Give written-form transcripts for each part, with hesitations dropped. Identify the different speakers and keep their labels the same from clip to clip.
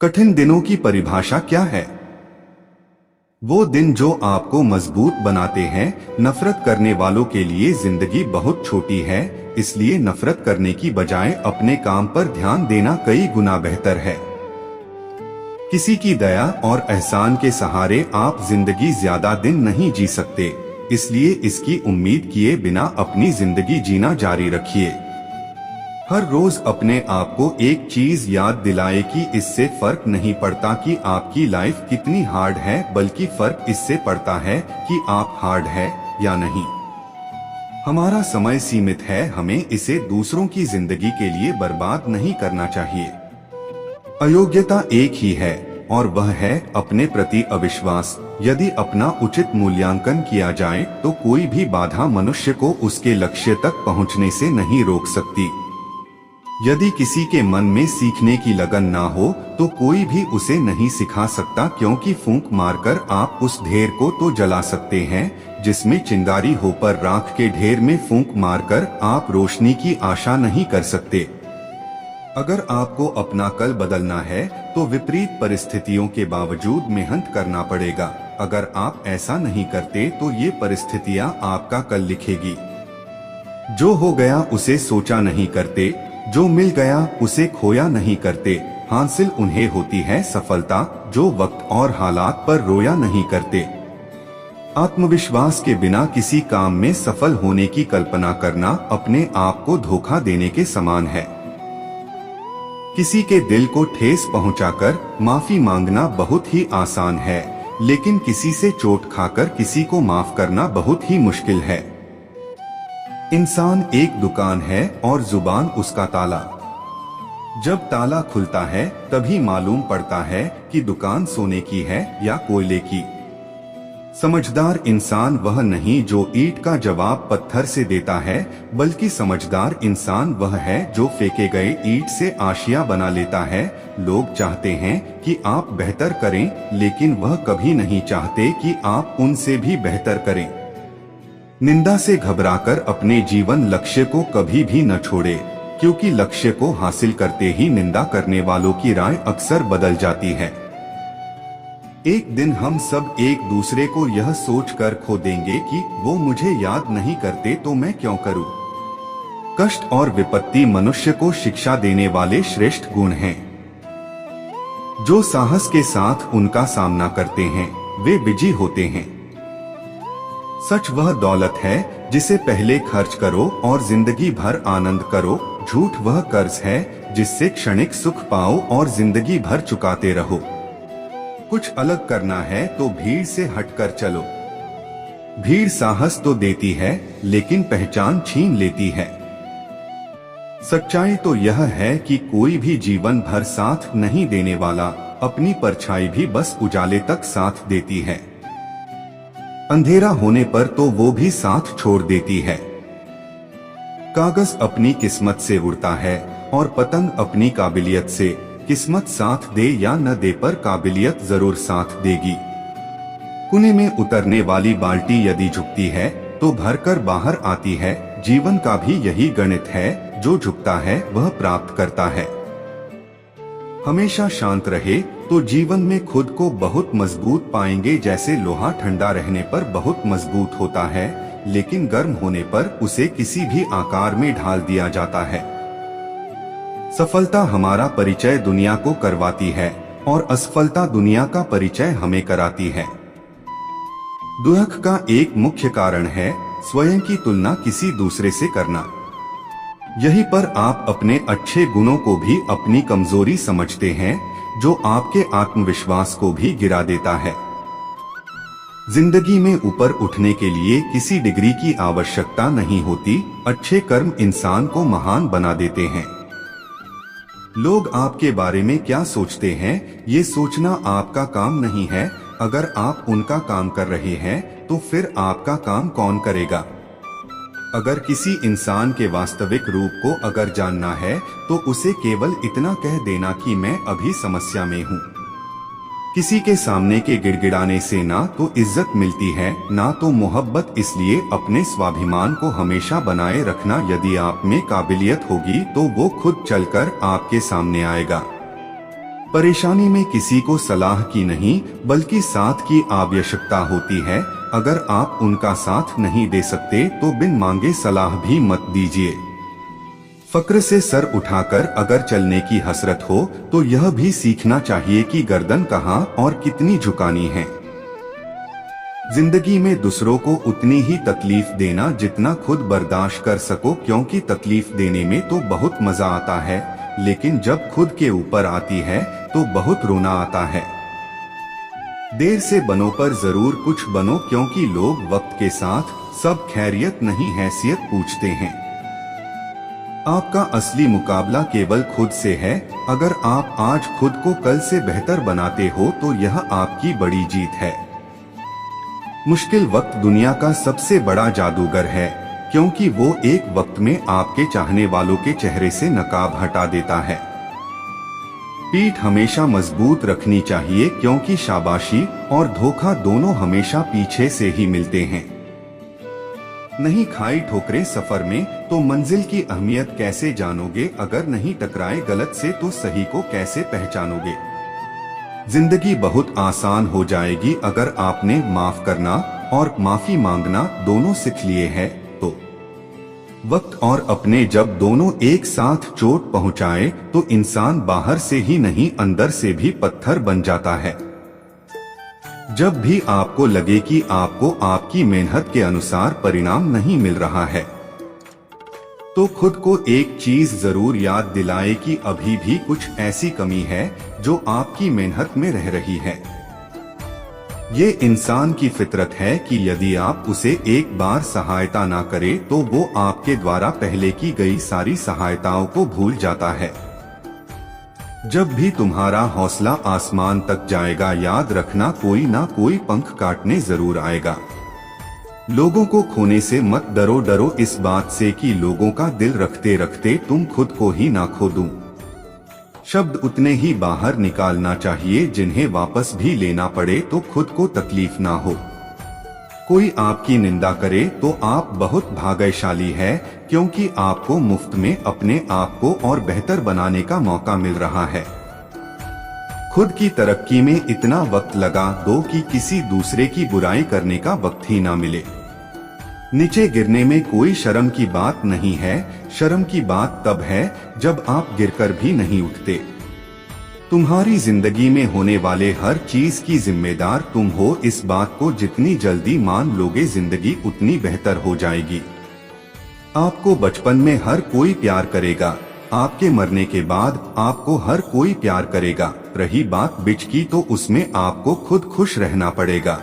Speaker 1: कठिन दिनों की परिभाषा क्या है? वो दिन जो आपको मजबूत बनाते हैं। नफरत करने वालों के लिए जिंदगी बहुत छोटी है, इसलिए नफरत करने की बजाय अपने काम पर ध्यान देना कई गुना बेहतर है। किसी की दया और एहसान के सहारे आप जिंदगी ज्यादा दिन नहीं जी सकते, इसलिए इसकी उम्मीद किए बिना अपनी जिंदगी जीना जारी रखिए। हर रोज अपने आप को एक चीज याद दिलाए कि इससे फर्क नहीं पड़ता कि आपकी लाइफ कितनी हार्ड है, बल्कि फर्क इससे पड़ता है कि आप हार्ड है या नहीं। हमारा समय सीमित है, हमें इसे दूसरों की जिंदगी के लिए बर्बाद नहीं करना चाहिए। अयोग्यता एक ही है और वह है अपने प्रति अविश्वास। यदि अपना उचित मूल्यांकन किया जाए तो कोई भी बाधा मनुष्य को उसके लक्ष्य तक पहुंचने से नहीं रोक सकती। यदि किसी के मन में सीखने की लगन ना हो तो कोई भी उसे नहीं सिखा सकता, क्योंकि फूंक मारकर आप उस ढेर को तो जला सकते हैं जिसमें चिंगारी हो, पर राख के ढेर में फूंक मारकर आप रोशनी की आशा नहीं कर सकते। अगर आपको अपना कल बदलना है तो विपरीत परिस्थितियों के बावजूद मेहनत करना पड़ेगा। अगर आप ऐसा नहीं करते तो ये परिस्थितियां आपका कल लिखेगी। जो हो गया उसे सोचा नहीं करते, जो मिल गया उसे खोया नहीं करते। हासिल उन्हें होती है सफलता जो वक्त और हालात पर रोया नहीं करते। आत्मविश्वास के बिना किसी काम में सफल होने की कल्पना करना अपने आप को धोखा देने के समान है। किसी के दिल को ठेस पहुंचाकर माफी मांगना बहुत ही आसान है, लेकिन किसी से चोट खाकर किसी को माफ करना बहुत ही मुश्किल है। इंसान एक दुकान है और जुबान उसका ताला। जब ताला खुलता है तभी मालूम पड़ता है कि दुकान सोने की है या कोयले की। समझदार इंसान वह नहीं जो ईंट का जवाब पत्थर से देता है, बल्कि समझदार इंसान वह है जो फेंके गए ईंट से आशिया बना लेता है। लोग चाहते हैं कि आप बेहतर करें, लेकिन वह कभी नहीं चाहते कि आप उनसे भी बेहतर करें। निंदा से घबराकर अपने जीवन लक्ष्य को कभी भी न छोड़े, क्योंकि लक्ष्य को हासिल करते ही निंदा करने वालों की राय अक्सर बदल जाती है। एक दिन हम सब एक दूसरे को यह सोचकर खो देंगे कि वो मुझे याद नहीं करते तो मैं क्यों करूं। कष्ट और विपत्ति मनुष्य को शिक्षा देने वाले श्रेष्ठ गुण हैं। जो साहस के साथ उनका सामना करते हैं वे विजयी होते हैं। सच वह दौलत है जिसे पहले खर्च करो और जिंदगी भर आनंद करो। झूठ वह कर्ज है जिससे क्षणिक सुख पाओ और जिंदगी भर चुकाते रहो। कुछ अलग करना है तो भीड़ से हटकर चलो। भीड़ साहस तो देती है लेकिन पहचान छीन लेती है। सच्चाई तो यह है कि कोई भी जीवन भर साथ नहीं देने वाला, अपनी परछाई भी बस उजाले तक साथ देती है। अंधेरा होने पर तो वो भी साथ छोड़ देती है। कागज अपनी किस्मत से उड़ता है और पतंग अपनी काबिलियत से। किस्मत साथ दे या न दे पर काबिलियत जरूर साथ देगी। कुएं में उतरने वाली बाल्टी यदि झुकती है तो भरकर बाहर आती है। जीवन का भी यही गणित है, जो झुकता है वह प्राप्त करता है। हमेशा शांत रहे तो जीवन में खुद को बहुत मजबूत पाएंगे। जैसे लोहा ठंडा रहने पर बहुत मजबूत होता है, लेकिन गर्म होने पर उसे किसी भी आकार में ढाल दिया जाता है। सफलता हमारा परिचय दुनिया को करवाती है और असफलता दुनिया का परिचय हमें कराती है। दुख का एक मुख्य कारण है स्वयं की तुलना किसी दूसरे से करना। यहीं पर आप अपने अच्छे गुणों को भी अपनी कमजोरी समझते हैं, जो आपके आत्मविश्वास को भी गिरा देता है। जिंदगी में ऊपर उठने के लिए किसी डिग्री की आवश्यकता नहीं होती। अच्छे कर्म इंसान को महान बना देते हैं। लोग आपके बारे में क्या सोचते हैं, ये सोचना आपका काम नहीं है। अगर आप उनका काम कर रहे हैं तो फिर आपका काम कौन करेगा। अगर किसी इंसान के वास्तविक रूप को अगर जानना है तो उसे केवल इतना कह देना कि मैं अभी समस्या में हूँ। किसी के सामने के गिड़गिड़ाने से ना तो इज्जत मिलती है ना तो मोहब्बत, इसलिए अपने स्वाभिमान को हमेशा बनाए रखना। यदि आप में काबिलियत होगी तो वो खुद चलकर आपके सामने आएगा। परेशानी में किसी को सलाह की नहीं बल्कि साथ की आवश्यकता होती है। अगर आप उनका साथ नहीं दे सकते तो बिन मांगे सलाह भी मत दीजिए। फक्र से सर उठाकर अगर चलने की हसरत हो तो यह भी सीखना चाहिए कि गर्दन कहाँ और कितनी झुकानी है। जिंदगी में दूसरों को उतनी ही तकलीफ देना जितना खुद बर्दाश्त कर सको, क्योंकि तकलीफ देने में तो बहुत मजा आता है, लेकिन जब खुद के ऊपर आती है तो बहुत रोना आता है। देर से बनो पर जरूर कुछ बनो, क्योंकि लोग वक्त के साथ सब खैरियत नहीं हैसियत पूछते हैं। आपका असली मुकाबला केवल खुद से है। अगर आप आज खुद को कल से बेहतर बनाते हो तो यह आपकी बड़ी जीत है। मुश्किल वक्त दुनिया का सबसे बड़ा जादूगर है, क्योंकि वो एक वक्त में आपके चाहने वालों के चेहरे से नकाब हटा देता है। पीठ हमेशा मजबूत रखनी चाहिए, क्योंकि शाबाशी और धोखा दोनों हमेशा पीछे से ही मिलते हैं। नहीं खाई ठोकरें सफर में तो मंजिल की अहमियत कैसे जानोगे। अगर नहीं टकराए गलत से तो सही को कैसे पहचानोगे। जिंदगी बहुत आसान हो जाएगी अगर आपने माफ करना और माफी मांगना दोनों सीख लिए हैं तो। वक्त और अपने जब दोनों एक साथ चोट पहुंचाए तो इंसान बाहर से ही नहीं अंदर से भी पत्थर बन जाता है। जब भी आपको लगे कि आपको आपकी मेहनत के अनुसार परिणाम नहीं मिल रहा है तो खुद को एक चीज जरूर याद दिलाए कि अभी भी कुछ ऐसी कमी है जो आपकी मेहनत में रह रही है। ये इंसान की फितरत है कि यदि आप उसे एक बार सहायता ना करे तो वो आपके द्वारा पहले की गई सारी सहायताओं को भूल जाता है। जब भी तुम्हारा हौसला आसमान तक जाएगा, याद रखना कोई ना कोई पंख काटने जरूर आएगा। लोगों को खोने से मत डरो, डरो इस बात से कि लोगों का दिल रखते रखते तुम खुद को ही ना खो दूं। शब्द उतने ही बाहर निकालना चाहिए जिन्हें वापस भी लेना पड़े तो खुद को तकलीफ ना हो। कोई आपकी निंदा करे तो आप बहुत भाग्यशाली है, क्योंकि आपको मुफ्त में अपने आप को और बेहतर बनाने का मौका मिल रहा है। खुद की तरक्की में इतना वक्त लगा दो कि किसी दूसरे की बुराई करने का वक्त ही ना मिले। नीचे गिरने में कोई शर्म की बात नहीं है। शर्म की बात तब है जब आप गिरकर भी नहीं उठते। तुम्हारी जिंदगी में होने वाले हर चीज की जिम्मेदार तुम हो। इस बात को जितनी जल्दी मान लोगे जिंदगी उतनी बेहतर हो जाएगी। आपको बचपन में हर कोई प्यार करेगा, आपके मरने के बाद आपको हर कोई प्यार करेगा। रही बात बिच की तो उसमें आपको खुद खुश रहना पड़ेगा।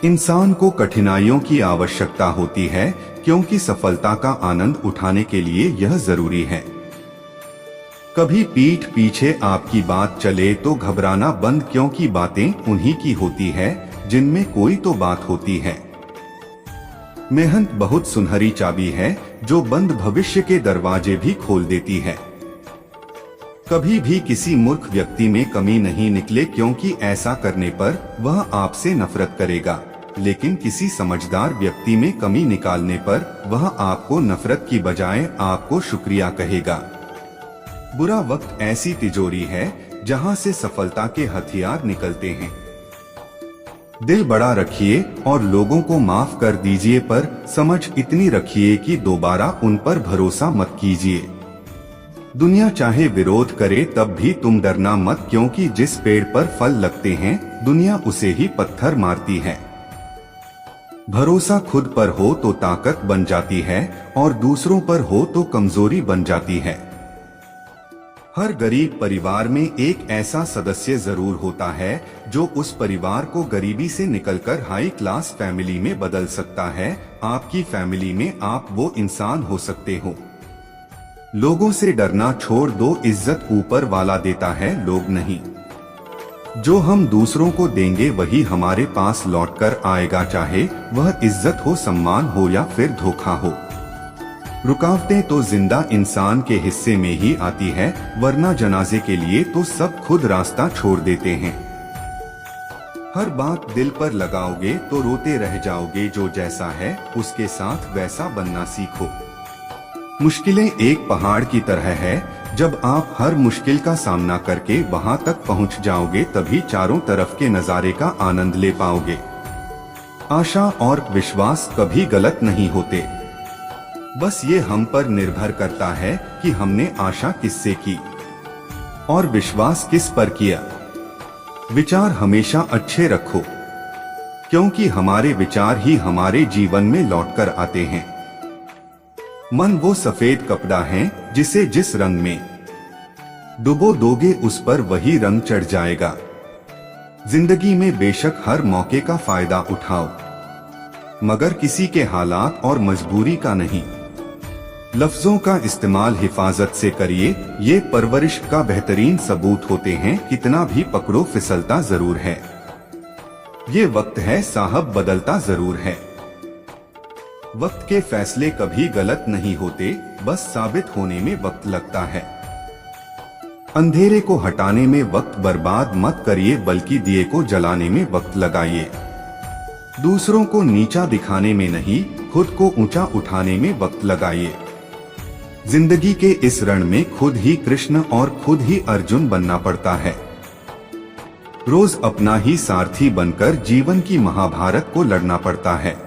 Speaker 1: इंसान को कठिनाइयों की आवश्यकता होती है, क्योंकि सफलता का आनंद उठाने के लिए यह जरूरी है। कभी पीठ पीछे आपकी बात चले तो घबराना बंद, क्योंकि बातें उन्हीं की होती है जिनमें कोई तो बात होती है। मेहनत बहुत सुनहरी चाबी है जो बंद भविष्य के दरवाजे भी खोल देती है। कभी भी किसी मूर्ख व्यक्ति में कमी नहीं निकले, क्योंकि ऐसा करने पर वह आपसे नफरत करेगा, लेकिन किसी समझदार व्यक्ति में कमी निकालने पर वह आपको नफरत की बजाय आपको शुक्रिया कहेगा। बुरा वक्त ऐसी तिजोरी है जहां से सफलता के हथियार निकलते हैं। दिल बड़ा रखिए और लोगों को माफ कर दीजिए, पर समझ इतनी रखिए कि दोबारा उन पर भरोसा मत कीजिए। दुनिया चाहे विरोध करे तब भी तुम डरना मत, क्योंकि जिस पेड़ पर फल लगते हैं दुनिया उसे ही पत्थर मारती है। भरोसा खुद पर हो तो ताकत बन जाती है और दूसरों पर हो तो कमजोरी बन जाती है। हर गरीब परिवार में एक ऐसा सदस्य जरूर होता है जो उस परिवार को गरीबी से निकलकर हाई क्लास फैमिली में बदल सकता है। आपकी फैमिली में आप वो इंसान हो सकते हो। लोगों से डरना छोड़ दो, इज्जत ऊपर वाला देता है, लोग नहीं। जो हम दूसरों को देंगे वही हमारे पास लौटकर आएगा, चाहे वह इज्जत हो, सम्मान हो या फिर धोखा हो। रुकावटें तो जिंदा इंसान के हिस्से में ही आती है, वरना जनाजे के लिए तो सब खुद रास्ता छोड़ देते हैं। हर बात दिल पर लगाओगे तो रोते रह जाओगे। जो जैसा है उसके साथ वैसा बनना सीखो। मुश्किलें एक पहाड़ की तरह है, जब आप हर मुश्किल का सामना करके वहां तक पहुंच जाओगे तभी चारों तरफ के नजारे का आनंद ले पाओगे। आशा और विश्वास कभी गलत नहीं होते, बस ये हम पर निर्भर करता है कि हमने आशा किससे की और विश्वास किस पर किया। विचार हमेशा अच्छे रखो, क्योंकि हमारे विचार ही हमारे जीवन में लौटकर आते हैं। मन वो सफेद कपड़ा है जिसे जिस रंग में डुबो दोगे उस पर वही रंग चढ़ जाएगा। जिंदगी में बेशक हर मौके का फायदा उठाओ, मगर किसी के हालात और मजबूरी का नहीं। लफ्जों का इस्तेमाल हिफाजत से करिए, ये परवरिश का बेहतरीन सबूत होते हैं। कितना भी पकड़ो फिसलता जरूर है, ये वक्त है साहब बदलता जरूर है। वक्त के फैसले कभी गलत नहीं होते, बस साबित होने में वक्त लगता है। अंधेरे को हटाने में वक्त बर्बाद मत करिए, बल्कि दिए को जलाने में वक्त लगाइए। दूसरों को नीचा दिखाने में नहीं, खुद को ऊंचा उठाने में वक्त लगाइए। जिंदगी के इस रण में खुद ही कृष्ण और खुद ही अर्जुन बनना पड़ता है। रोज अपना ही सारथी बनकर जीवन की महाभारत को लड़ना पड़ता है।